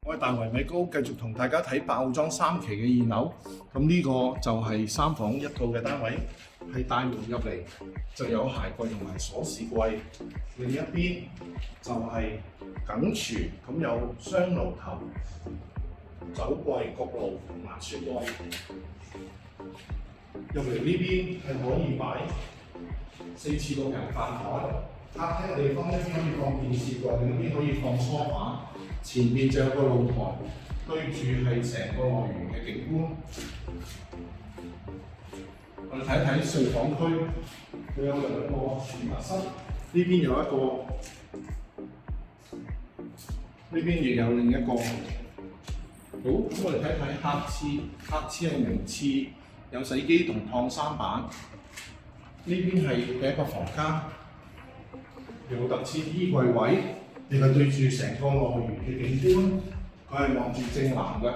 我係大圍米高，繼續同大家睇爆裝3期嘅2樓。咁呢個就係3房1套嘅單位，係大門入嚟就有鞋櫃同埋鎖匙櫃，另一邊就係梗廚，咁有雙爐頭、酒櫃、焗爐同埋雪櫃。入嚟呢邊係可以擺4至6人飯台，客廳嘅地方一邊可以放電視櫃，另一邊可以放梳化。前面就有個露台，對住係成個樂園嘅景觀。我哋睇一睇睡房區，佢有2個儲物室，呢邊有一個，呢邊亦有另一個。好，咁我哋睇睇客廁，客廁係明廁，有洗機同燙衫板。呢邊係第一個房間，有特設衣櫃位。亦係對住成個樂園嘅景觀，佢係望住正南嘅。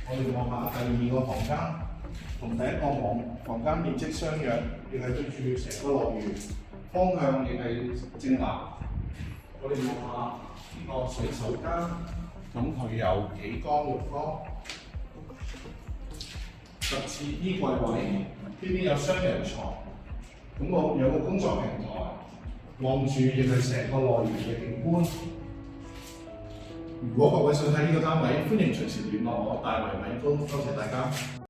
我哋望下第2個房間，同第1個房間面積相若，亦係對住成個樂園，方向亦係正南。我哋望下呢個洗手間，咁佢有幾缸浴缸，特設衣櫃位，呢邊有雙人床，咁我有個工作平台。望住亦係成個樂園嘅景觀。如果各位想睇呢個單位，歡迎隨時聯絡我，大圍米高，多謝大家。